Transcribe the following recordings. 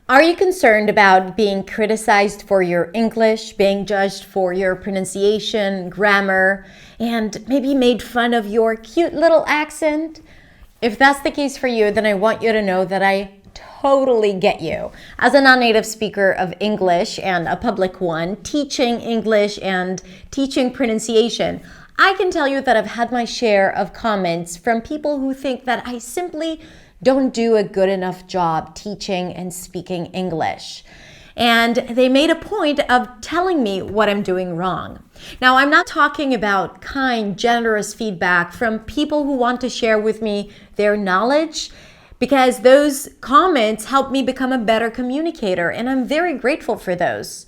Are you concerned about being criticized for your English, being judged for your pronunciation, grammar, and maybe made fun of your cute little accent? If that's the case for you, then I want you to know that I totally get you. As a non-native speaker of English and a public one, teaching English and teaching pronunciation, I can tell you that I've had my share of comments from people who think that I simply don't do a good enough job teaching and speaking English. And they made a point of telling me what I'm doing wrong. Now, I'm not talking about kind, generous feedback from people who want to share with me their knowledge, because those comments help me become a better communicator, and I'm very grateful for those.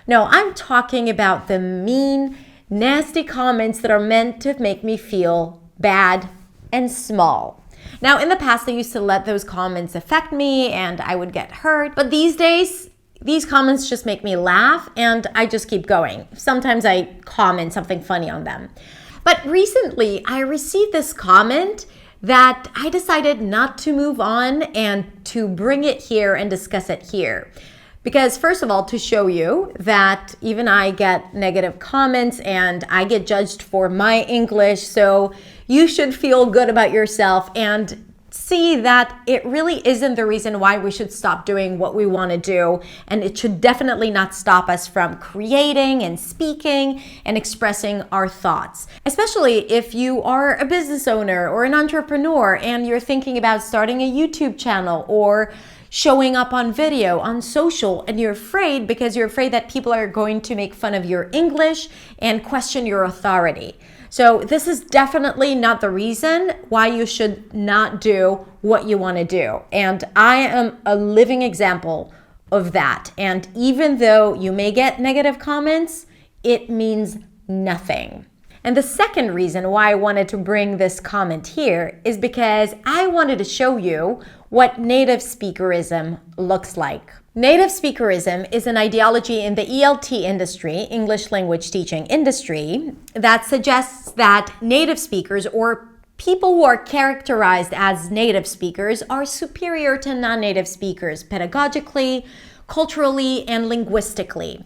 No, I'm talking about the mean, nasty comments that are meant to make me feel bad and small. Now, in the past, I used to let those comments affect me and I would get hurt. But these days, these comments just make me laugh and I just keep going. Sometimes I comment something funny on them. But recently, I received this comment that I decided not to move on and to bring it here and discuss it here. Because first of all, to show you that even I get negative comments and I get judged for my English, so you should feel good about yourself and see that it really isn't the reason why we should stop doing what we want to do, and it should definitely not stop us from creating and speaking and expressing our thoughts. Especially if you are a business owner or an entrepreneur and you're thinking about starting a YouTube channel or showing up on video, on social, and you're afraid because you're afraid that people are going to make fun of your English and question your authority. So this is definitely not the reason why you should not do what you want to do. And I am a living example of that. And even though you may get negative comments, it means nothing. And the second reason why I wanted to bring this comment here is because I wanted to show you what native speakerism looks like. Native speakerism is an ideology in the ELT industry, English language teaching industry, that suggests that native speakers or people who are characterized as native speakers are superior to non-native speakers pedagogically, culturally, and linguistically.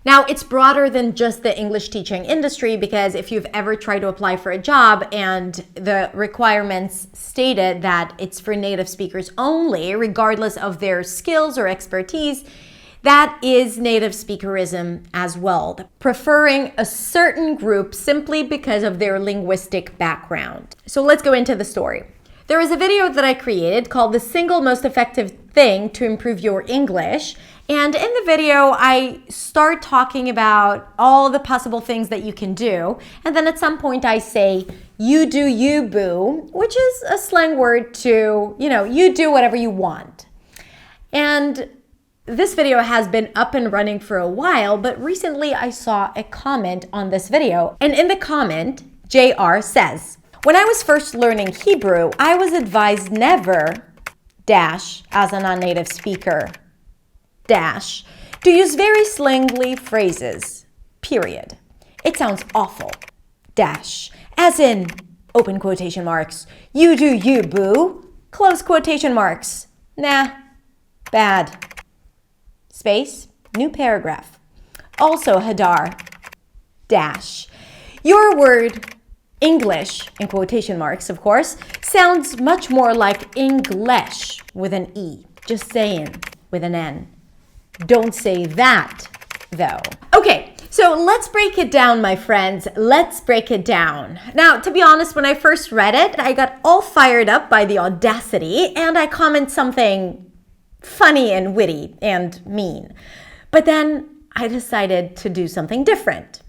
Now, it's broader than just the English teaching industry, because if you've ever tried to apply for a job and the requirements stated that it's for native speakers only, regardless of their skills or expertise, that is native speakerism as well, preferring a certain group simply because of their linguistic background. So let's go into the story. There is a video that I created called The Single Most Effective Thing to Improve Your English. And in the video, I start talking about all the possible things that you can do. And then at some point I say, you do you, boo, which is a slang word to, you do whatever you want. And this video has been up and running for a while, but recently I saw a comment on this video. And in the comment, JR says, when I was first learning Hebrew, I was advised never, as a non-native speaker, to use very slangly phrases, period. It sounds awful, as in, open quotation marks, you do you, boo, close quotation marks, nah, bad, space, new paragraph. Also, Hadar, your word, English, in quotation marks, of course, sounds much more like English with an E, just saying, with an N. Don't say that, though. Okay, so let's break it down, my friends. Let's break it down. Now, to be honest, when I first read it, I got all fired up by the audacity, and I comment something funny and witty and mean. But then I decided to do something different.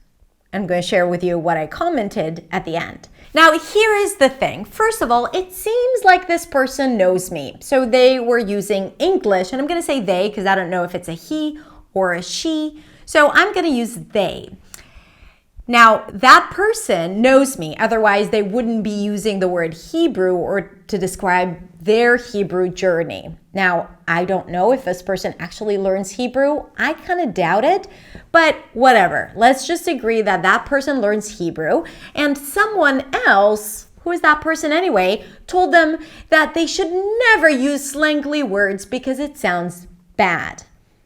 I'm going to share with you what I commented at the end. Now, here is the thing. First of all, it seems like this person knows me. So they were using English, and I'm going to say they because I don't know if it's a he or a she. So I'm going to use they. Now, that person knows me. Otherwise, they wouldn't be using the word Hebrew or to describe their Hebrew journey. Now, I don't know if this person actually learns Hebrew. I kind of doubt it, but whatever. Let's just agree that that person learns Hebrew, and someone else, who is that person anyway, told them that they should never use slangly words because it sounds bad.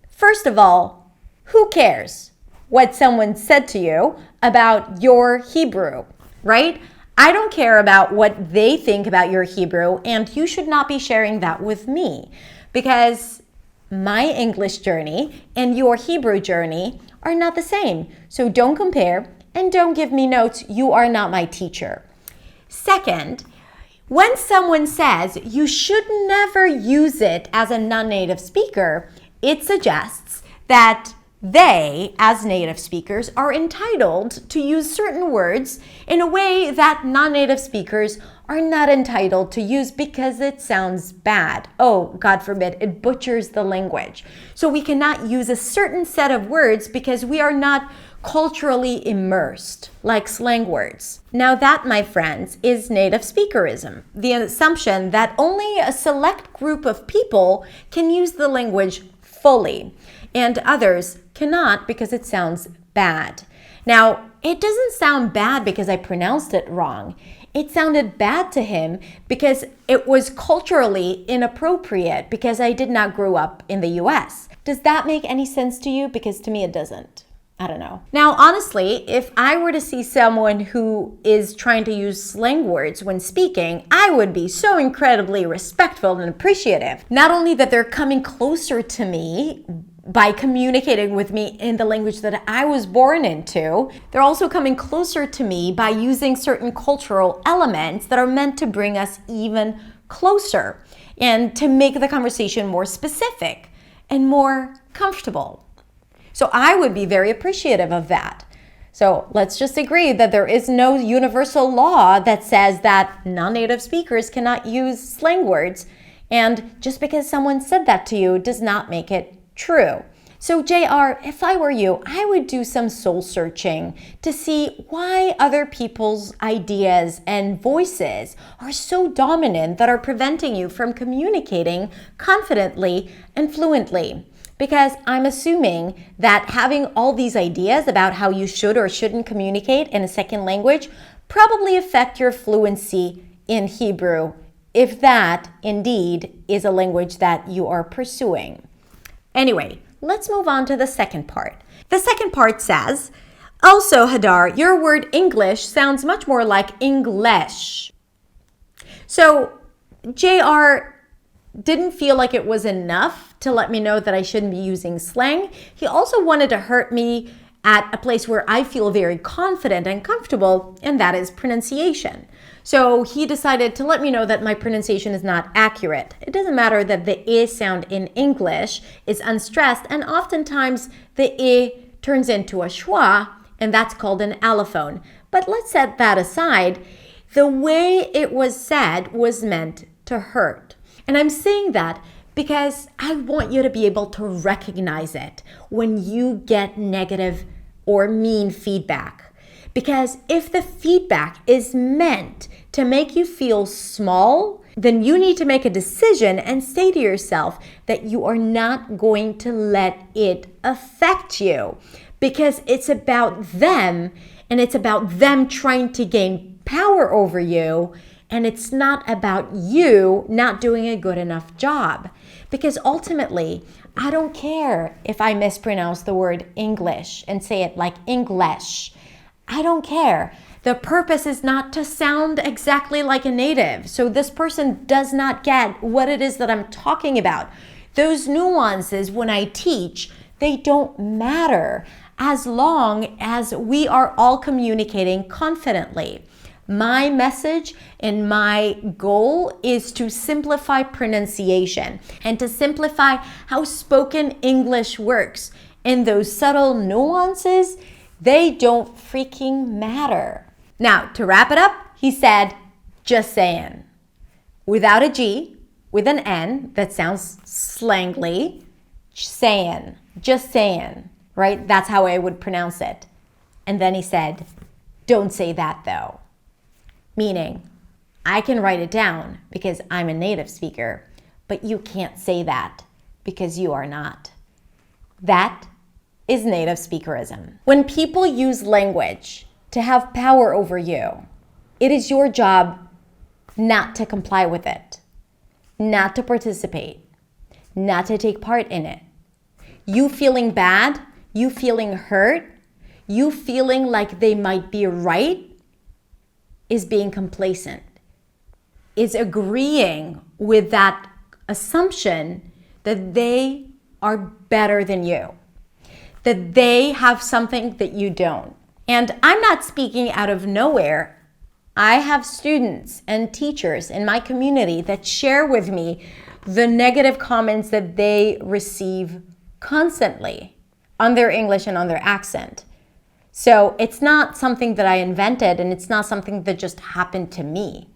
First of all, who cares what someone said to you about your Hebrew, right? I don't care about what they think about your Hebrew, and you should not be sharing that with me because my English journey and your Hebrew journey are not the same. So don't compare and don't give me notes. You are not my teacher. Second, when someone says you should never use it as a non-native speaker, it suggests that they, as native speakers, are entitled to use certain words in a way that non-native speakers are not entitled to use because it sounds bad. Oh, God forbid, it butchers the language. So we cannot use a certain set of words because we are not culturally immersed, like slang words. Now that, my friends, is native speakerism, the assumption that only a select group of people can use the language fully, and others cannot because it sounds bad. Now, it doesn't sound bad because I pronounced it wrong. It sounded bad to him because it was culturally inappropriate because I did not grow up in the US. Does that make any sense to you? Because to me it doesn't. I don't know. Now, honestly, if I were to see someone who is trying to use slang words when speaking, I would be so incredibly respectful and appreciative. Not only that they're coming closer to me by communicating with me in the language that I was born into, they're also coming closer to me by using certain cultural elements that are meant to bring us even closer and to make the conversation more specific and more comfortable. So I would be very appreciative of that. So let's just agree that there is no universal law that says that non-native speakers cannot use slang words. And just because someone said that to you does not make it true. So JR, if I were you, I would do some soul searching to see why other people's ideas and voices are so dominant that are preventing you from communicating confidently and fluently. Because I'm assuming that having all these ideas about how you should or shouldn't communicate in a second language probably affect your fluency in Hebrew, if that indeed is a language that you are pursuing. Anyway, let's move on to the second part. The second part says, also, Hadar, your word English sounds much more like English. So, JR didn't feel like it was enough to let me know that I shouldn't be using slang. He also wanted to hurt me at a place where I feel very confident and comfortable, and that is pronunciation. So he decided to let me know that my pronunciation is not accurate. It doesn't matter that the E sound in English is unstressed, and oftentimes the E turns into a schwa, and that's called an allophone. But let's set that aside. The way it was said was meant to hurt. And I'm saying that because I want you to be able to recognize it when you get negative or mean feedback. Because if the feedback is meant to make you feel small, then you need to make a decision and say to yourself that you are not going to let it affect you. Because it's about them, and it's about them trying to gain power over you. And it's not about you not doing a good enough job. Because ultimately, I don't care if I mispronounce the word English and say it like English. I don't care. The purpose is not to sound exactly like a native. So this person does not get what it is that I'm talking about. Those nuances when I teach, they don't matter as long as we are all communicating confidently. My message and my goal is to simplify pronunciation and to simplify how spoken English works. And those subtle nuances, they don't freaking matter. Now, to wrap it up, he said, just saying. Without a G, with an N, that sounds slangly, saying, just saying, right? That's how I would pronounce it. And then he said, don't say that though. Meaning, I can write it down because I'm a native speaker, but you can't say that because you are not. That is native speakerism. When people use language to have power over you, it is your job not to comply with it, not to participate, not to take part in it. You feeling bad, you feeling hurt, you feeling like they might be right is being complacent. Is agreeing with that assumption that they are better than you, that they have something that you don't. And I'm not speaking out of nowhere. I have students and teachers in my community that share with me the negative comments that they receive constantly on their English and on their accent. So it's not something that I invented, and it's not something that just happened to me.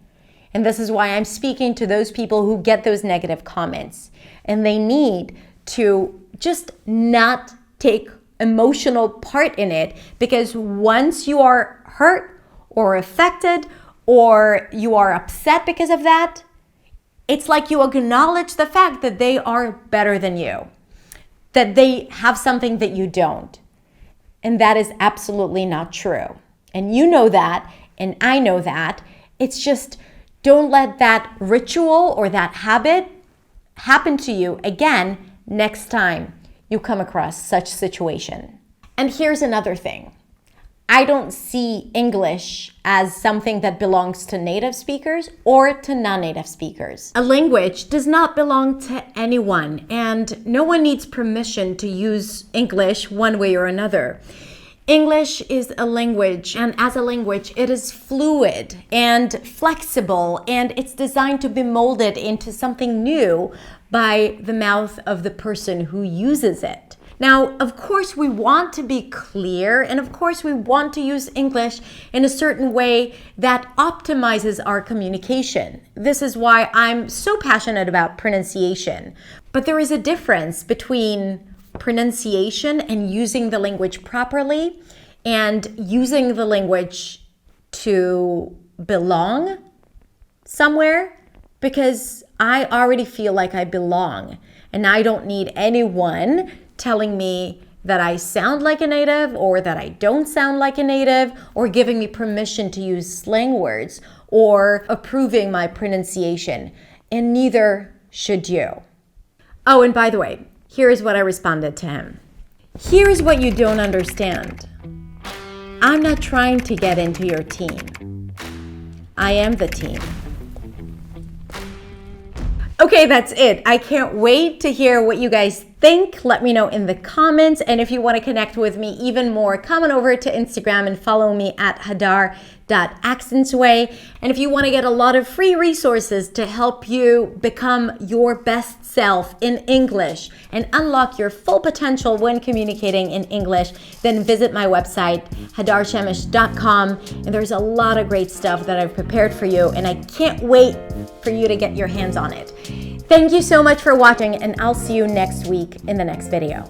And this is why I'm speaking to those people who get those negative comments. And they need to just not take emotional part in it, because once you are hurt or affected or you are upset because of that, it's like you acknowledge the fact that they are better than you, that they have something that you don't. And that is absolutely not true. And you know that, and I know that. It's just, don't let that ritual or that habit happen to you again next time you come across such situation. And here's another thing. I don't see English as something that belongs to native speakers or to non-native speakers. A language does not belong to anyone, and no one needs permission to use English one way or another. English is a language, and as a language, it is fluid and flexible, and it's designed to be molded into something new by the mouth of the person who uses it. Now, of course, we want to be clear, and of course, we want to use English in a certain way that optimizes our communication. This is why I'm so passionate about pronunciation. But there is a difference between pronunciation and using the language properly and using the language to belong somewhere, because I already feel like I belong, and I don't need anyone telling me that I sound like a native or that I don't sound like a native, or giving me permission to use slang words or approving my pronunciation. And neither should you. Oh, and by the way, here is what I responded to him. Here is what you don't understand. I'm not trying to get into your team. I am the team. Okay, that's it. I can't wait to hear what you guys think. Let me know in the comments. And if you want to connect with me even more, come on over to Instagram and follow me at hadar.accentsway. And if you want to get a lot of free resources to help you become your best self in English and unlock your full potential when communicating in English, then visit my website, hadarshamish.com. And there's a lot of great stuff that I've prepared for you, and I can't wait for you to get your hands on it. Thank you so much for watching, and I'll see you next week in the next video.